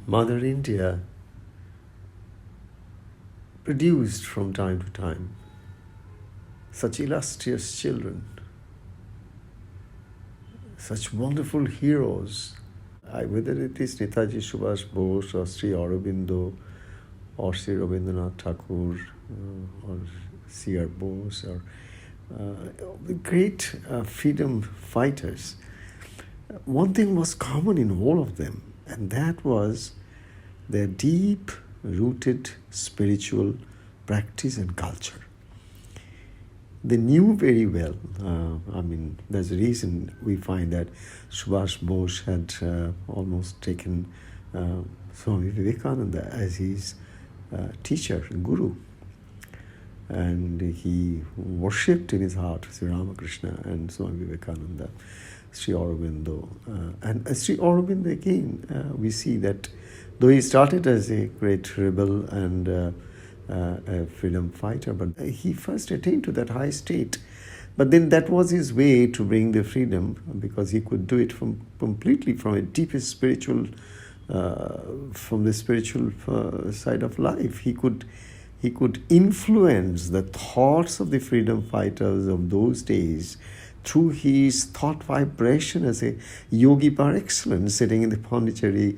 Mother India produced from time to time such illustrious children, such wonderful heroes. Whether it is Netaji, Subhash, Bose, or Sri Aurobindo, or Sri Rabindranath Tagore, or C.R. Bose, or the great freedom fighters, one thing was common in all of them, and that was their deep-rooted spiritual practice and culture. They knew very well, there's a reason we find that Subhash Bose had almost taken Swami Vivekananda as his teacher, guru. And he worshipped in his heart Sri Ramakrishna and Swami Vivekananda, Sri Aurobindo. And Sri Aurobindo again, we see that though he started as a great rebel and a freedom fighter, but he first attained to that high state. But then that was his way to bring the freedom, because he could do it completely from a deepest spiritual, from the spiritual side of life. He could influence the thoughts of the freedom fighters of those days through his thought vibration as a yogi par excellence sitting in the Pondicherry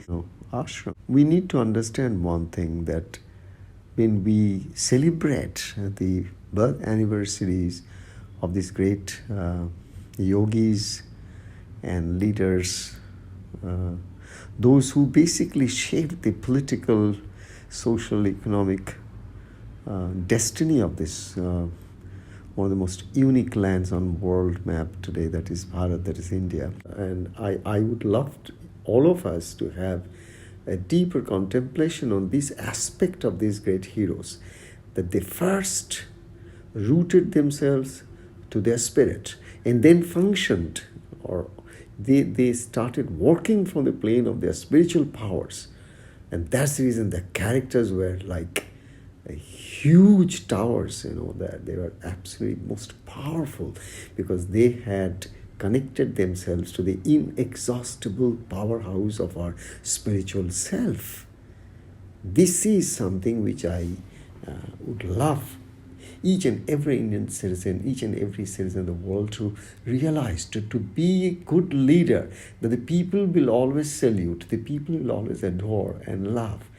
ashram. We need to understand one thing, that when we celebrate the birth anniversaries of these great yogis and leaders, those who basically shaped the political, social, economic destiny of this one of the most unique lands on world map today, that is Bharat, that is India. And I would love all of us to have a deeper contemplation on this aspect of these great heroes, that they first rooted themselves to their spirit and then functioned, or they started working from the plane of their spiritual powers. And that's the reason their characters were like huge towers, that they were absolutely most powerful, because they had connected themselves to the inexhaustible powerhouse of our spiritual self. This is something which I would love each and every Indian citizen, each and every citizen in the world to realize, to be a good leader, that the people will always salute, the people will always adore and love.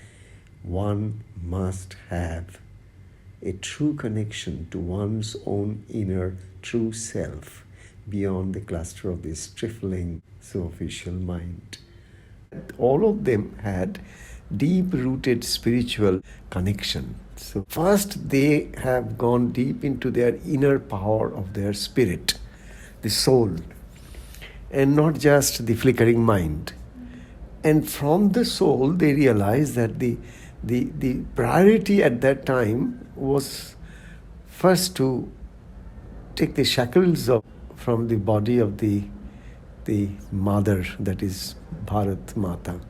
One must have a true connection to one's own inner true self, beyond the cluster of this trifling superficial mind. All of them had deep-rooted spiritual connection. So first they have gone deep into their inner power of their spirit, the soul, and not just the flickering mind. And from the soul they realize that the priority at that time was first to take the shackles from the body of the mother, that is Bharat Mata.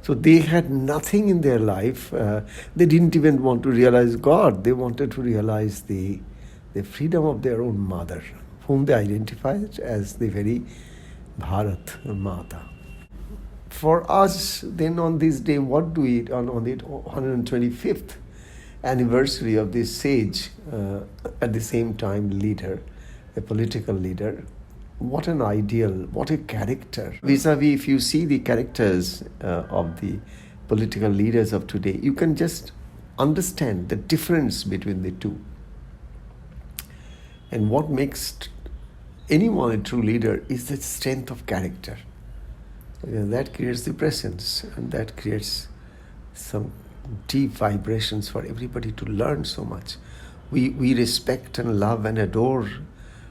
So they had nothing in their life. They didn't even want to realize God. They wanted to realize the freedom of their own mother, whom they identified as the very Bharat Mata. For us, then on this day, what do we, on the 125th anniversary of this sage, at the same time leader, a political leader, what an ideal, what a character. Vis-a-vis, if you see the characters of the political leaders of today, you can just understand the difference between the two. And what makes anyone a true leader is the strength of character. That creates the presence, and that creates some deep vibrations for everybody to learn so much. We respect and love and adore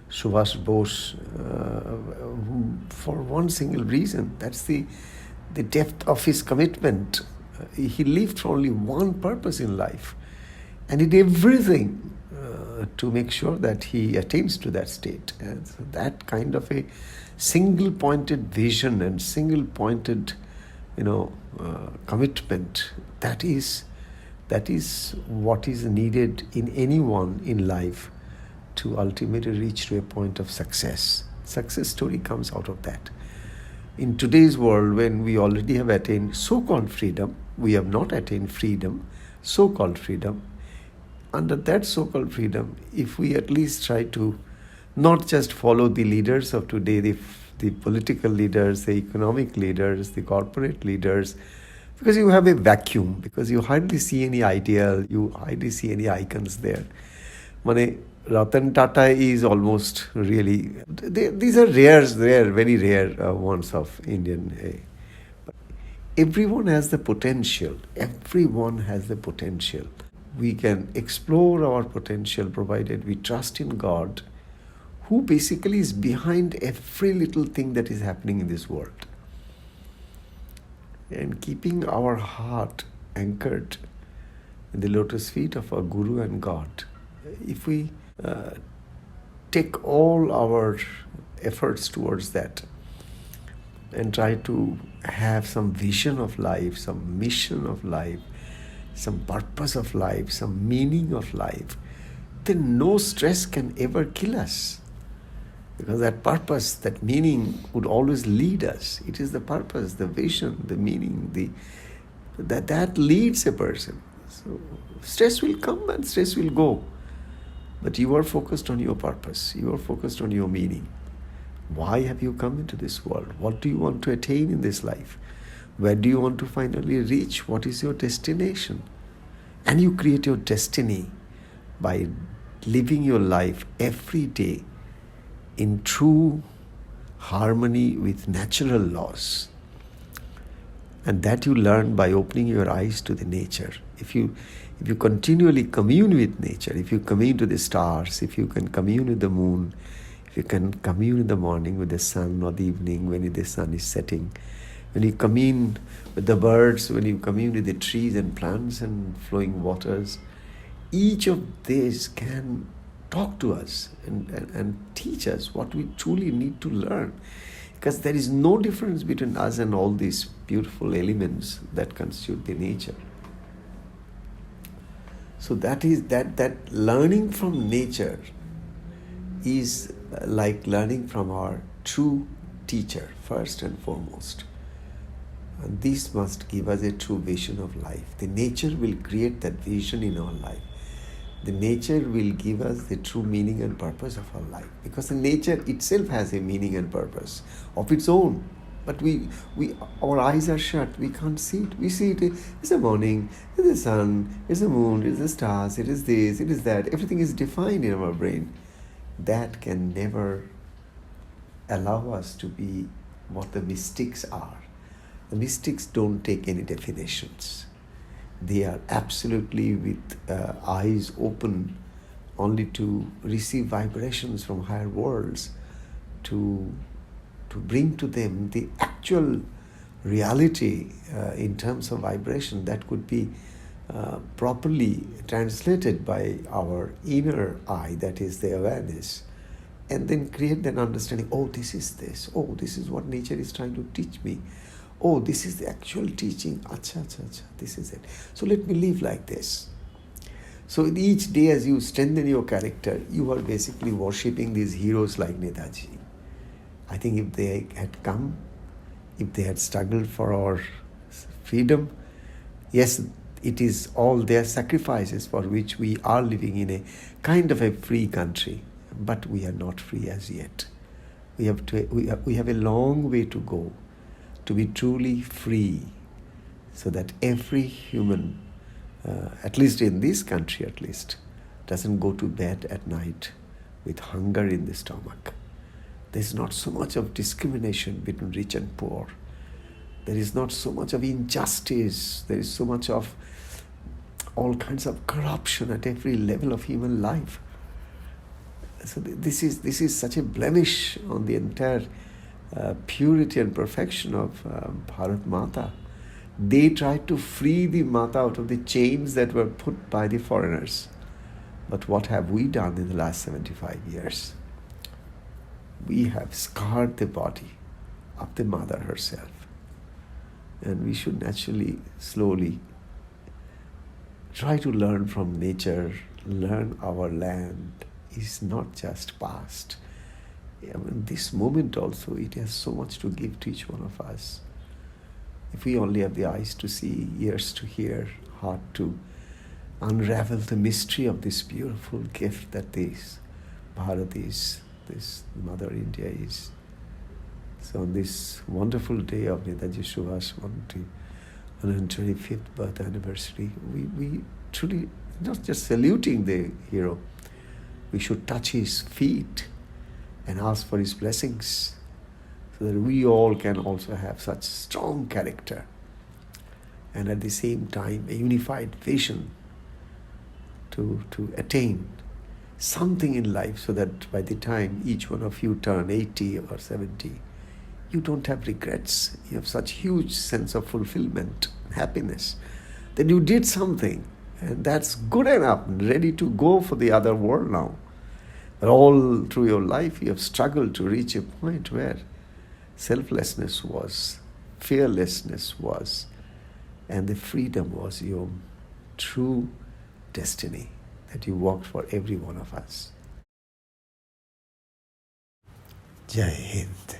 Subhash Bose for one single reason. That's the depth of his commitment. He lived for only one purpose in life and did everything to make sure that he attains to that state. And so that kind of a single-pointed vision and single-pointed, commitment, that is what is needed in anyone in life to ultimately reach to a point of success. Success story comes out of that. In today's world, when we already have attained so-called freedom, we have not attained freedom, so-called freedom. Under that so-called freedom, if we at least try to not just follow the leaders of today, the political leaders, the economic leaders, the corporate leaders, because you have a vacuum, because you hardly see any ideal, you hardly see any icons there. Ratan Tata is almost really, these are very rare ones of Indian. Everyone has the potential. Everyone has the potential. We can explore our potential provided we trust in God, who basically is behind every little thing that is happening in this world. And keeping our heart anchored in the lotus feet of our Guru and God, if we take all our efforts towards that and try to have some vision of life, some mission of life, some purpose of life, some meaning of life, then no stress can ever kill us. Because that purpose, that meaning would always lead us. It is the purpose, the vision, the meaning, that leads a person. So stress will come and stress will go. But you are focused on your purpose. You are focused on your meaning. Why have you come into this world? What do you want to attain in this life? Where do you want to finally reach? What is your destination? And you create your destiny by living your life every day in true harmony with natural laws. And that you learn by opening your eyes to the nature. If you continually commune with nature, if you commune to the stars, if you can commune with the moon, if you can commune in the morning with the sun or the evening when the sun is setting, when you commune with the birds, when you commune with the trees and plants and flowing waters, each of these can talk to us and teach us what we truly need to learn. Because there is no difference between us and all these beautiful elements that constitute the nature. So that learning from nature is like learning from our true teacher, first and foremost. And this must give us a true vision of life. The nature will create that vision in our life. The nature will give us the true meaning and purpose of our life. Because the nature itself has a meaning and purpose of its own. But our eyes are shut. We can't see it. We see it. It's the morning, it's the sun, it's the moon, it's the stars, it is this, it is that. Everything is defined in our brain. That can never allow us to be what the mystics are. The mystics don't take any definitions. They are absolutely with eyes open only to receive vibrations from higher worlds, to bring to them the actual reality in terms of vibration that could be properly translated by our inner eye, that is the awareness, and then create that understanding, oh, this is this, oh, this is what nature is trying to teach me, oh, this is the actual teaching, acha, this is it. So let me live like this. So each day as you strengthen your character, you are basically worshipping these heroes like Netaji. I think if they had come, if they had struggled for our freedom, yes, it is all their sacrifices for which we are living in a kind of a free country, but we are not free as yet. We have a long way to go to be truly free, so that every human, at least in this country at least, doesn't go to bed at night with hunger in the stomach. There's not so much of discrimination between rich and poor. There is not so much of injustice. There is so much of all kinds of corruption at every level of human life. So this is such a blemish on the entire purity and perfection of Bharat Mata. They tried to free the Mata out of the chains that were put by the foreigners. But what have we done in the last 75 years? We have scarred the body of the mother herself. And we should naturally, slowly try to learn from nature, learn our land is not just past. this moment also, it has so much to give to each one of us. If we only have the eyes to see, ears to hear, heart to unravel the mystery of this beautiful gift that this Bharat is, this Mother India is. So on this wonderful day of Netaji Subhash 125th birth anniversary, we truly, not just saluting the hero, we should touch his feet and ask for his blessings so that we all can also have such strong character and at the same time a unified vision to attain something in life, so that by the time each one of you turn 80 or 70, you don't have regrets. You have such huge sense of fulfillment, happiness, that you did something, and that's good enough, ready to go for the other world now. But all through your life, you have struggled to reach a point where selflessness was, fearlessness was, and the freedom was your true destiny that you walked for every one of us. Jai Hind.